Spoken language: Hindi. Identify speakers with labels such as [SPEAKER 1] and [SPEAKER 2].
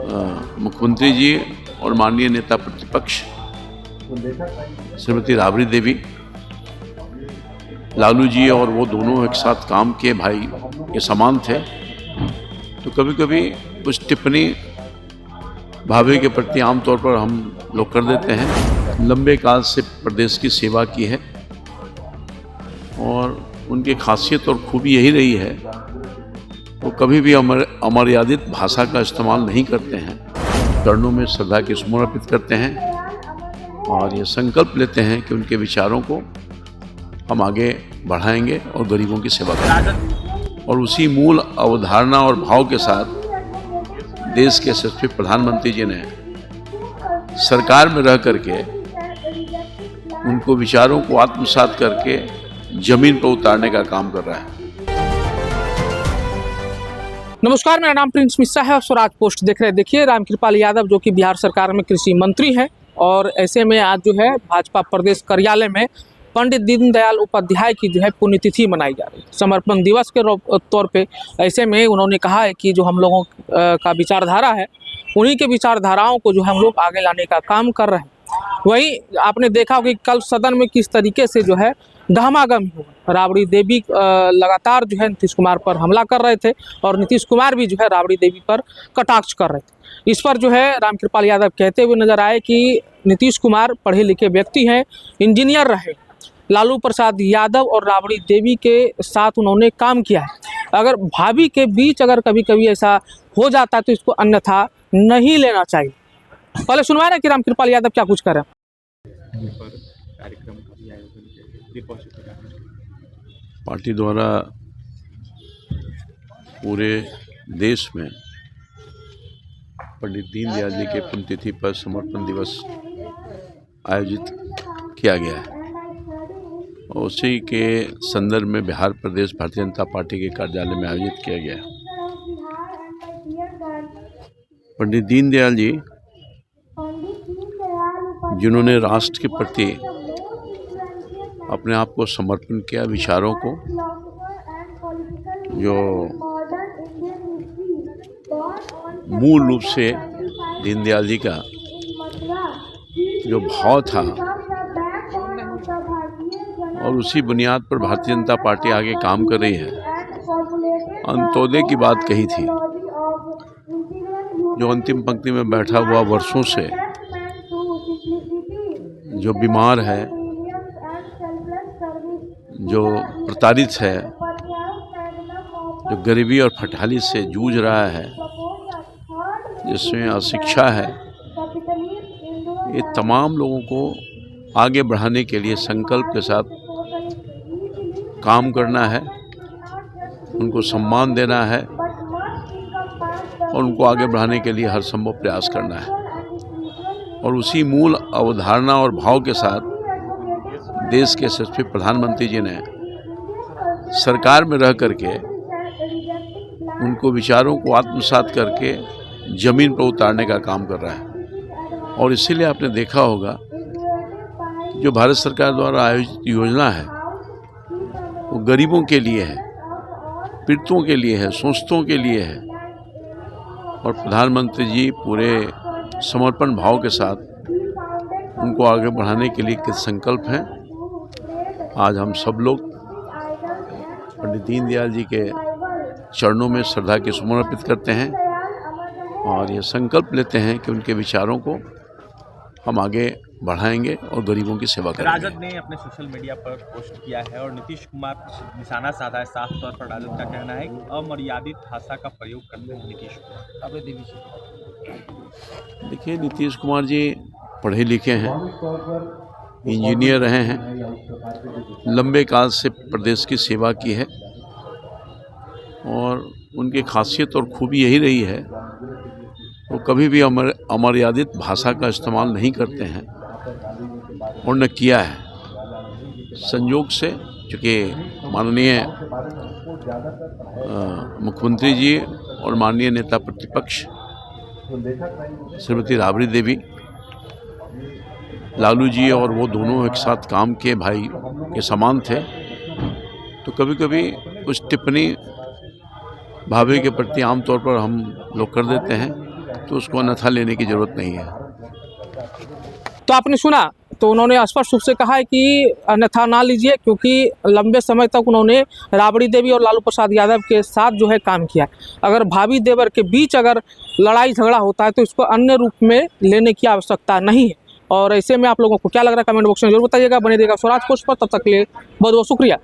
[SPEAKER 1] मुख्यमंत्री जी और माननीय नेता प्रतिपक्ष श्रीमती राबड़ी देवी, लालू जी और वो दोनों एक साथ काम किए भाई के समान थे। तो कभी कभी कुछ टिप्पणी भाभी के प्रति आमतौर पर हम लोग कर देते हैं। लंबे काल से प्रदेश की सेवा की है और उनकी खासियत और खूबी यही रही है, वो कभी भी अमर्यादित भाषा का इस्तेमाल नहीं करते हैं। चरणों में श्रद्धा की सुमन अर्पित करते हैं और ये संकल्प लेते हैं कि उनके विचारों को हम आगे बढ़ाएंगे और गरीबों की सेवा करेंगे। और उसी मूल अवधारणा और भाव के साथ देश के यशस्वी प्रधानमंत्री जी ने सरकार में रह करके उनको विचारों को आत्मसात करके जमीन पर उतारने का काम कर रहा है।
[SPEAKER 2] नमस्कार, मेरा नाम प्रिंस मिश्रा है और स्वराज पोस्ट देख रहे हैं। देखिए, रामकृपाल यादव जो कि बिहार सरकार में कृषि मंत्री हैं और ऐसे में आज जो है भाजपा प्रदेश कार्यालय में पंडित दीनदयाल उपाध्याय की जो है पुण्यतिथि मनाई जा रही है, समर्पण दिवस के तौर पे। ऐसे में उन्होंने कहा है कि जो हम लोगों का विचारधारा है, उन्हीं के विचारधाराओं को जो हम लोग आगे लाने का काम कर रहे हैं। वही आपने देखा कि कल सदन में किस तरीके से जो है गहमागम हुआ। राबड़ी देवी लगातार जो है नीतीश कुमार पर हमला कर रहे थे और नीतीश कुमार भी जो है राबड़ी देवी पर कटाक्ष कर रहे थे। इस पर जो है रामकृपाल यादव कहते हुए नजर आए कि नीतीश कुमार पढ़े लिखे व्यक्ति हैं, इंजीनियर रहे, लालू प्रसाद यादव और राबड़ी देवी के साथ उन्होंने काम किया है। अगर भाभी के बीच अगर कभी कभी ऐसा हो जाता है तो इसको अन्यथा नहीं लेना चाहिए। पहले सुनवाए ना कि रामकृपाल यादव क्या कुछ करें।
[SPEAKER 1] पार्टी द्वारा पूरे देश में पंडित दीनदयाल जी के पुण्यतिथि पर समर्पण दिवस आयोजित किया गया है और उसी के संदर्भ में बिहार प्रदेश भारतीय जनता पार्टी के कार्यालय में आयोजित किया गया है। पंडित दीनदयाल जी जिन्होंने राष्ट्र के प्रति अपने आप को समर्पण किया, विचारों को, जो मूल रूप से दीनदयाल जी का जो भाव था और उसी बुनियाद पर भारतीय जनता पार्टी आगे काम कर रही है। अंत्योदय की बात कही थी, जो अंतिम पंक्ति में बैठा हुआ वर्षों से जो बीमार है, जो प्रताड़ित है, जो गरीबी और फटहाली से जूझ रहा है, जिसमें अशिक्षा है, ये तमाम लोगों को आगे बढ़ाने के लिए संकल्प के साथ काम करना है, उनको सम्मान देना है और उनको आगे बढ़ाने के लिए हर संभव प्रयास करना है। और उसी मूल अवधारणा और भाव के साथ देश के यशस्वी प्रधानमंत्री जी ने सरकार में रह करके उनको विचारों को आत्मसात करके जमीन पर उतारने का काम कर रहा है। और इसीलिए आपने देखा होगा जो भारत सरकार द्वारा आयोजित योजना है वो गरीबों के लिए है, पीड़ितों के लिए है, शोषितों के लिए है। और प्रधानमंत्री जी पूरे समर्पण भाव के साथ उनको आगे बढ़ाने के लिए किस संकल्प हैं। आज हम सब लोग पंडित दीनदयाल जी के चरणों में श्रद्धा की सुमन अर्पित करते हैं और ये संकल्प लेते हैं कि उनके विचारों को हम आगे बढ़ाएंगे और गरीबों की सेवा करेंगे।
[SPEAKER 3] राजद ने अपने सोशल मीडिया पर पोस्ट किया है और नीतीश कुमार निशाना साधा है। साफ तौर पर राजद का कहना है कि अमर्यादित भाषा का प्रयोग करते हैं नीतीश कुमार।
[SPEAKER 1] देखिए, नीतीश कुमार जी पढ़े लिखे हैं, इंजीनियर रहे हैं, लंबे काल से प्रदेश की सेवा की है और उनकी खासियत और खूबी यही रही है, वो कभी भी अमर्यादित भाषा का इस्तेमाल नहीं करते हैं और न किया है। संयोग से चूँकि माननीय मुख्यमंत्री जी और माननीय नेता प्रतिपक्ष श्रीमती राबड़ी देवी, लालू जी और वो दोनों एक साथ काम किए भाई के समान थे। तो कभी कभी कुछ टिप्पणी भाभी के प्रति आमतौर पर हम लोग कर देते हैं। तो उसको अन्यथा लेने की ज़रूरत नहीं है।
[SPEAKER 2] तो आपने सुना, तो उन्होंने स्पष्ट रूप से कहा है कि अन्यथा ना लीजिए, क्योंकि लंबे समय तक उन्होंने राबड़ी देवी और लालू प्रसाद यादव के साथ जो है काम किया। अगर भाभी देवर के बीच अगर लड़ाई झगड़ा होता है तो इसको अन्य रूप में लेने की आवश्यकता नहीं है। और ऐसे में आप लोगों को क्या लग रहा है, कमेंट बॉक्स में जरूर बताइएगा। बने रहेगा स्वराज पोस्ट पर, तब तक के लिए बहुत बहुत शुक्रिया।